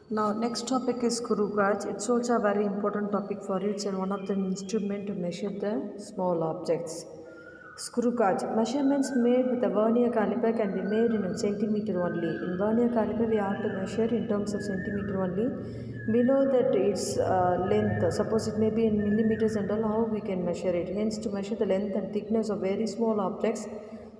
Now, next topic is screw gauge. It's also a very important topic for you. It's one of the instrument to measure the small objects. Screw gauge. Measurements made with a vernier caliper can be made in a centimeter only. In vernier caliper, we have to measure in terms of centimeter only. Below that, its length. Suppose it may be in millimeters and all. How we can measure it? Hence, to measure the length and thickness of very small objects,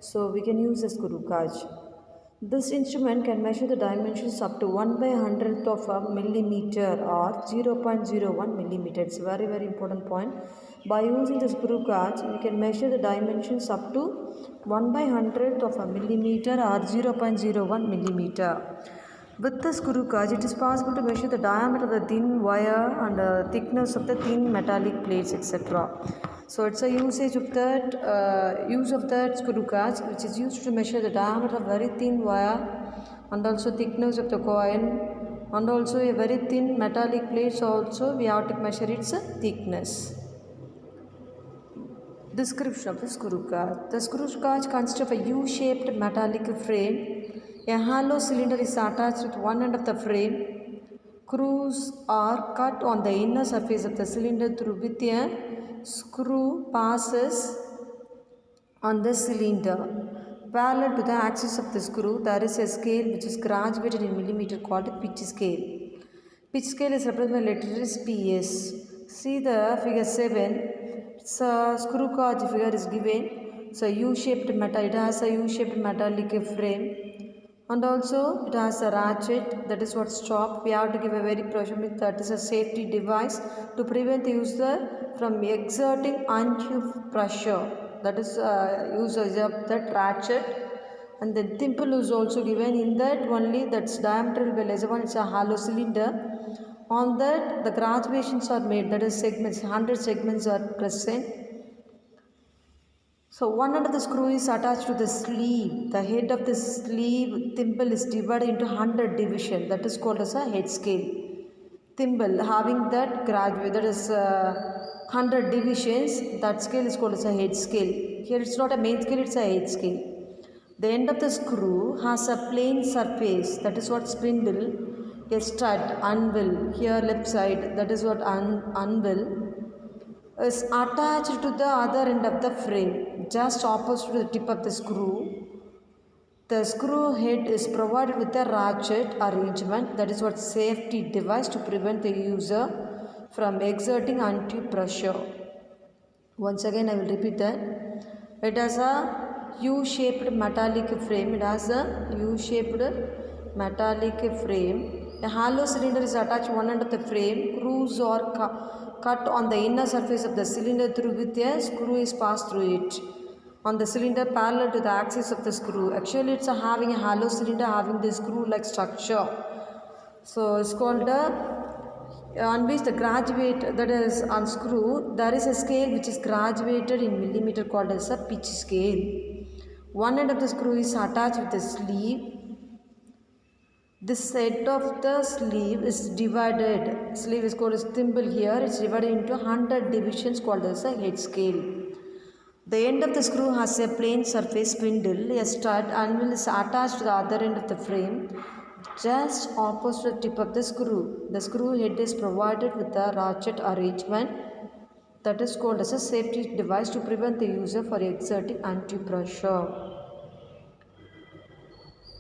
so we can use a screw gauge. This instrument can measure the dimensions up to 1 by 100th of a millimeter or 0.01 millimeter. It's a very important point. By using the screw gauge, we can measure the dimensions up to 1 by 100th of a millimeter or 0.01 millimeter. With the screw gauge, it is possible to measure the diameter of the thin wire and thickness of the thin metallic plates, etc. So it's a use of that screw gauge, which is used to measure the diameter of very thin wire and also thickness of the coil, and also a very thin metallic plates. Also, we have to measure its thickness. Description of the screw gauge. The screw gauge consists of a U-shaped metallic frame. A hollow cylinder is attached with one end of the frame. Screws are cut on the inner surface of the cylinder through which a screw passes on the cylinder. Parallel to the axis of the screw, there is a scale which is graduated in millimeter called pitch scale. Pitch scale is represented by letters PS. See the figure 7. So screw gauge figure is given. So U-shaped metal. It has a U-shaped metallic frame, and also it has a ratchet. That is what stop. We have to give a very pressure. That is a safety device to prevent the user from exerting undue pressure. That is usage of that ratchet. And the thimble is also given. In that only, that's diameter will be less than. It's a hollow cylinder. On that, the graduations are made. That is segments. 100 segments are present. So one end of the screw is attached to the sleeve. The head of the sleeve thimble is divided into 100 divisions. That is called as a head scale. Thimble having that graduate, that is 100 divisions. That scale is called as a head scale. Here it's not a main scale, it's a head scale. The end of the screw has a plane surface. That is what spindle. A stud, anvil. Here left side. That is what anvil is attached to the other end of the frame, just opposite to the tip of the screw. The screw head is provided with a ratchet arrangement. That is what safety device to prevent the user from exerting undue pressure. Once again, I will repeat that. It has a U-shaped metallic frame. It has a U-shaped metallic frame. A hollow cylinder is attached to one end of the frame. Screws are cut on the inner surface of the cylinder through which a screw is passed through it. On the cylinder parallel to the axis of the screw. Actually, it's having a hollow cylinder having the screw-like structure. So it's called on which the graduate, that is unscrew, there is a scale which is graduated in millimeter called as a pitch scale. One end of the screw is attached with the sleeve. This set of the sleeve is divided. Sleeve is called as thimble here. It's divided into 100 divisions called as a head scale. The end of the screw has a plane surface spindle, a stud, and is attached to the other end of the frame, just opposite the tip of the screw. The screw head is provided with a ratchet arrangement that is called as a safety device to prevent the user from exerting undue pressure.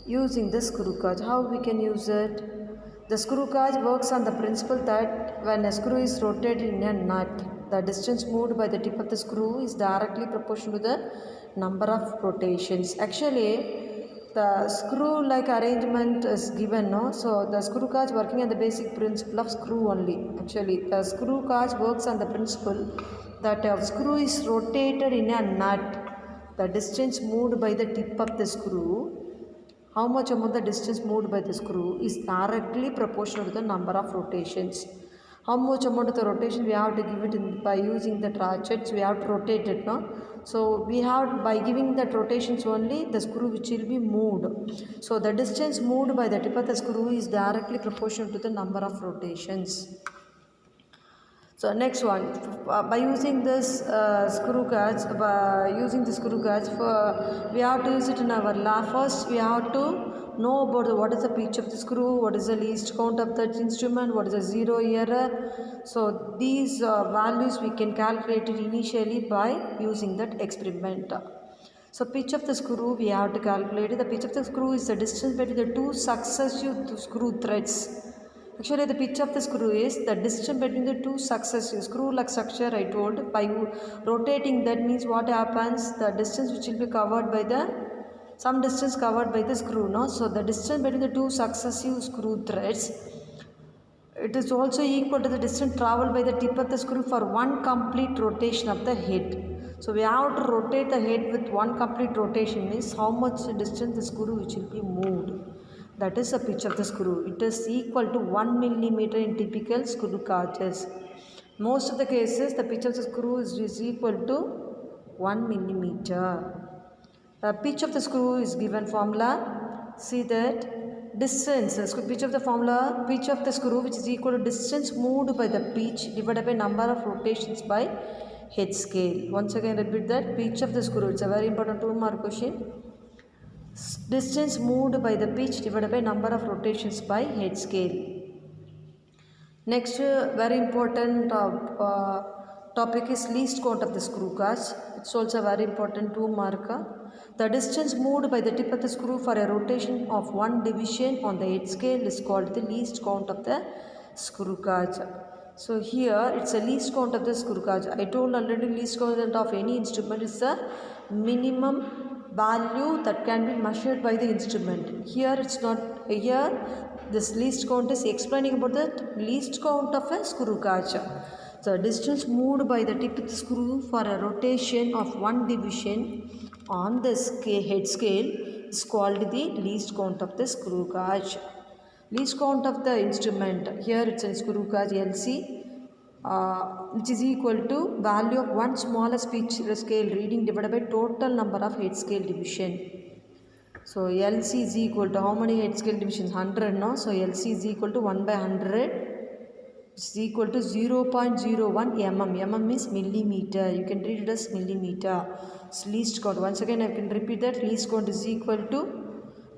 Using the screw gauge, how we can use it? The screw gauge works on the principle that when a screw is rotated in a nut, the distance moved by the tip of the screw is directly proportional to the number of rotations. Actually, the screw like arrangement is given, no? So the screw gauge working on the basic principle of screw only. Actually, the screw gauge works on the principle that a screw is rotated in a nut, the distance moved by the tip of the screw, how much amount the distance moved by the screw is directly proportional to the number of rotations. How much amount of the rotation we have to give it by using the ratchets, we have to rotate it, no? So we have, by giving that rotations only, the screw which will be moved. So the distance moved by the tip of the screw is directly proportional to the number of rotations. So next one, by using this screw gauge, we have to use it in our lab. First, we have to know about what is the pitch of the screw, what is the least count of that instrument, what is the zero error. So these values we can calculate it initially by using that experiment. So pitch of the screw we have to calculate it. The pitch of the screw is the distance between the two successive screw threads. Actually the pitch of the screw is the distance between the two successive screw like structure I told. By rotating that means what happens, the distance which will be covered by the some distance covered by the screw, no? So the distance between the two successive screw threads, it is also equal to the distance traveled by the tip of the screw for one complete rotation of the head. So we have to rotate the head with one complete rotation means how much distance the screw which will be moved. That is the pitch of the screw. It is equal to 1 millimeter in typical screw gauges. Most of the cases the pitch of the screw is equal to 1 millimeter. The pitch of the screw is given formula. See that distance, pitch of the formula, pitch of the screw which is equal to distance moved by the pitch divided by number of rotations by head scale. Once again repeat that, pitch of the screw, it's a very important 2-mark question. Distance moved by the pitch divided by number of rotations by head scale. Next very important topic is least count of the screw gauge. It's also a very important 2-mark. The distance moved by the tip of the screw for a rotation of one division on the head scale is called the least count of the screw gauge. So here it's a least count of the screw gauge. I told already least count of any instrument is the minimum value that can be measured by the instrument. Here it's not, here this least count is explaining about the least count of a screw gauge. The distance moved by the tip of the screw for a rotation of one division on the head scale is called the least count of the screw gauge. Least count of the instrument, here it's a screw gauge LC, which is equal to value of one smallest pitch scale reading divided by total number of head scale division. So LC is equal to how many head scale divisions? 100, no? So LC is equal to 1 by 100, which is equal to 0.01 mm. Mm is millimeter. You can read it as millimeter. It's least count. Once again I can repeat that. Least count is equal to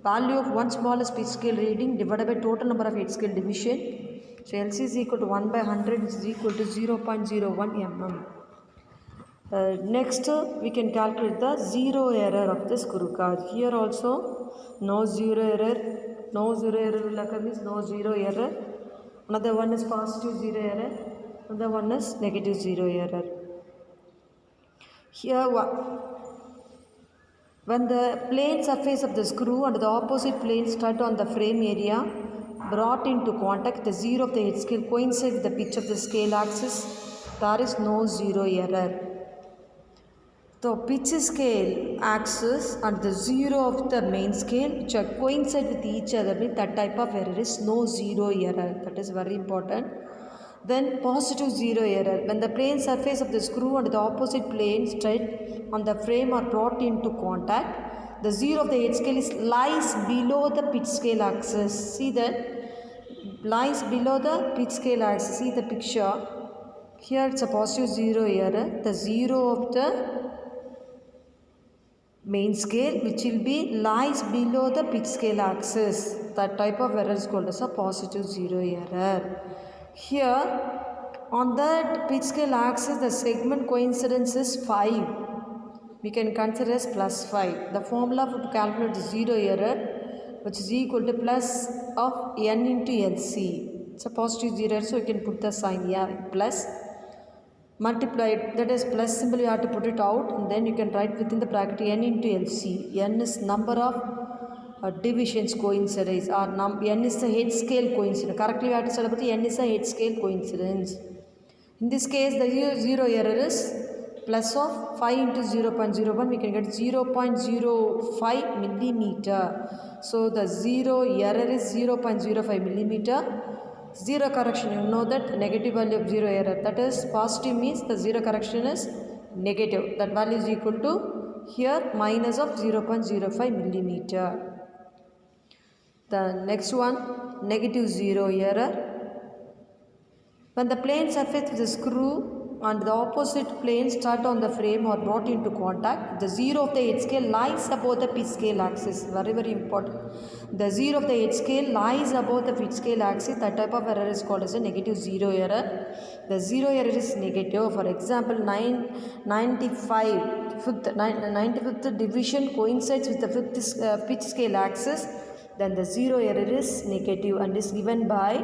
value of one smallest pitch scale reading divided by total number of head scale division. So LC is equal to 1 by 100, which is equal to 0.01 mm. Next we can calculate the zero error of the screw gauge. Here also no zero error. No zero error will occur means no zero error. Another one is positive zero error. Another one is negative zero error. Here when the plane surface of the screw and the opposite plane stud on the frame area brought into contact, the zero of the head scale coincides with the pitch of the scale axis, there is no zero error. The pitch scale axis and the zero of the main scale which are coincide with each other, that type of error is no zero error. That is very important. Then positive zero error, when the plane surface of the screw and the opposite plane stud on the frame are brought into contact, the zero of the head scale lies below the pitch scale axis. See that, lies below the pitch scale axis. See the picture. Here it's a positive zero error. The zero of the main scale which will be lies below the pitch scale axis. That type of error is called as a positive zero error. Here on that pitch scale axis the segment coincidence is 5. We can consider as plus 5. The formula to calculate the zero error, which is equal to plus of n into LC. It's a positive zero error, so you can put the sign here plus. Multiplied, that is plus symbol you have to put it out, and then you can write within the bracket n into LC. N is number of divisions coincidence, or n is the head scale coincidence. Correctly we have to say about the n is the head scale coincidence. In this case the zero error is plus of 5 into 0.01, we can get 0.05 millimeter. So the zero error is 0.05 millimeter. Zero correction, you know that negative value of zero error, that is positive means the zero correction is negative, that value is equal to here minus of 0.05 millimeter. The next one, negative zero error. When the plane surface with the screw and the opposite plane stud on the frame are brought into contact. The zero of the head scale lies above the pitch scale axis. Very, very important. The zero of the head scale lies above the pitch scale axis. That type of error is called as a negative zero error. The zero error is negative. For example, 95th division coincides with the fifth pitch scale axis. Then the zero error is negative and is given by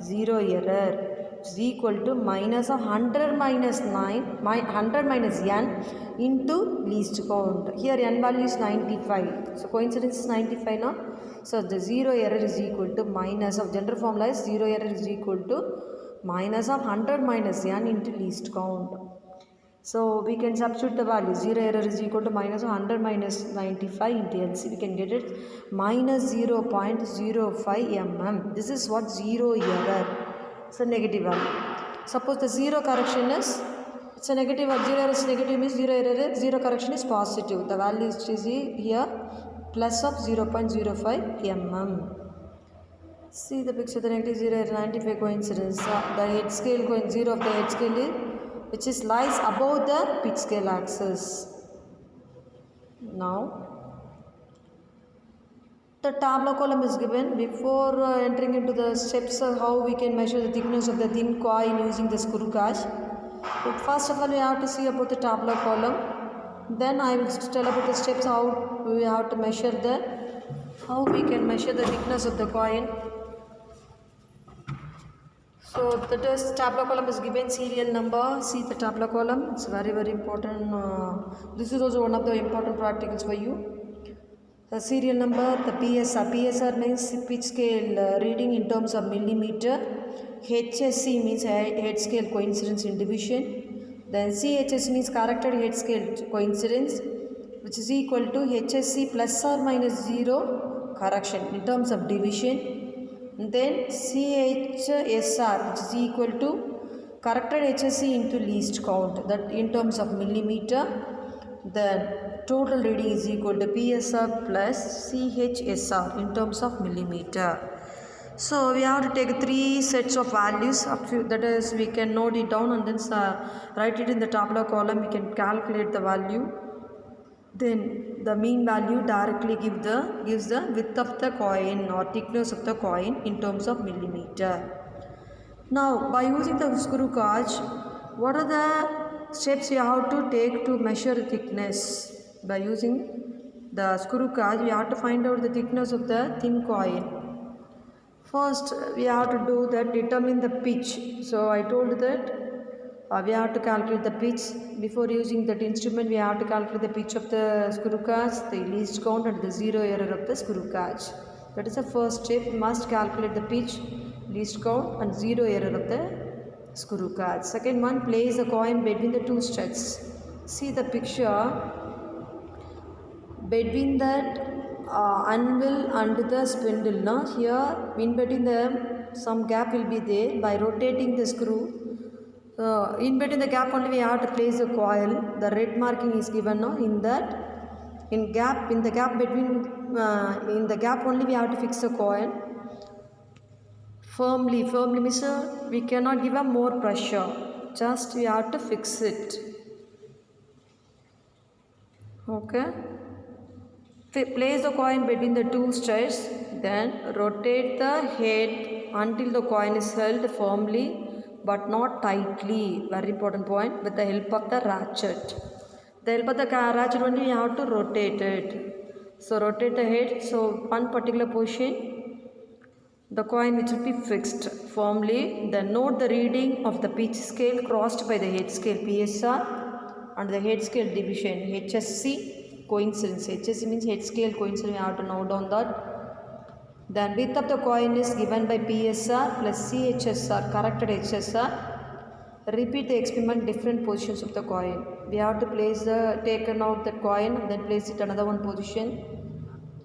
zero error is equal to minus of 100 minus 100 minus n into least count. Here n value is 95. So coincidence is 95 now. So the zero error is equal to minus of general formula is zero error is equal to minus of 100 minus n into least count. So we can substitute the value. Zero error is equal to minus 100 minus 95 into LC. We can get it minus 0.05 mm. This is what zero error. It's a negative value. Suppose the zero correction is, it's a negative, zero error is negative means zero correction is positive. The value is here plus of 0.05 mm. See the picture, the negative zero error 95 coincidence. The head scale going zero of the head scale is, which is lies above the pitch scale axis. Now the tableau column is given. Before entering into the steps of how we can measure the thickness of the thin coin using the screw gauge, but first of all we have to see about the tableau column. Then I will tell about the steps how we have to measure how we can measure the thickness of the coin. So that is tableau column is given, serial number. See the tableau column, it's very, very important. This is also one of the important practicals for you. The serial number, the PSR. PSR means pitch scale reading in terms of millimeter. HSC means head scale coincidence in division. Then CHS means corrected head scale coincidence, which is equal to HSC plus or minus 0 correction in terms of division. And then CHSR, which is equal to corrected HSC into least count, that in terms of millimeter. The total reading is equal to PSR plus CHSR in terms of millimeter. So we have to take three sets of values, that is we can note it down and then write it in the tableau column. We can calculate the value. Then the mean value directly gives the width of the coin or thickness of the coin in terms of millimeter. Now by using the screw gauge, what are the steps you have to take to measure thickness? By using the screw gauge, we have to find out the thickness of the thin coin. First, we have to do that, determine the pitch. So I told that we have to calculate the pitch. Before using that instrument, we have to calculate the pitch of the screw gauge, the least count and the zero error of the screw gauge. That is the first step. We must calculate the pitch, least count and zero error of the screw gauge. Second one, place the coin between the two studs. See the picture. Between that anvil and the spindle, now here in between them some gap will be there. By rotating the screw, in between the gap only we have to place the coil. The red marking is given now. In the gap only we have to fix the coil firmly means we cannot give a more pressure, just we have to fix it. Okay, place the coin between the two studs, then rotate the head until the coin is held firmly but not tightly. Very important point. With the help of the ratchet. The help of the ratchet only we have to rotate it. So rotate the head. So one particular position, the coin which will be fixed firmly. Then note the reading of the pitch scale crossed by the head scale PSR and the head scale division HSC coincidence. HSC means head scale coincidence. We have to note down that. Then width of the coin is given by PSR plus CHSR, corrected HSR. Repeat the experiment different positions of the coin. We have to place taken out the coin and then place it another one position.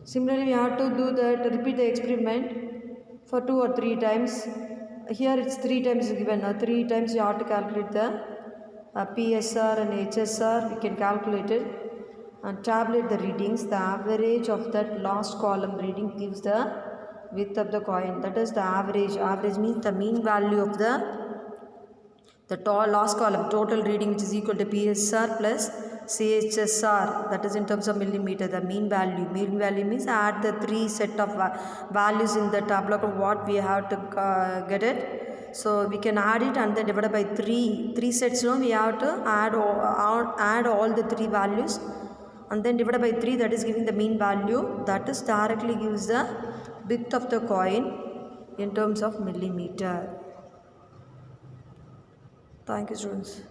Similarly, we have to do that, repeat the experiment for 2 or 3 times. Here it's 3 times given. 3 times you have to calculate the PSR and HSR. We can calculate it and tabulate the readings. The average of that last column reading gives the width of the coin. That is the average. Average means the mean value of the The last column, total reading, which is equal to PSR plus CHSR, that is in terms of millimeter, the mean value. Mean value means add the three set of values in the tableau of what we have to get it. So we can add it and then divide by 3 sets. No, we have to add all the 3 values and then divided by 3, that is giving the mean value, that is directly gives the width of the coin in terms of millimeter. Thank you, students.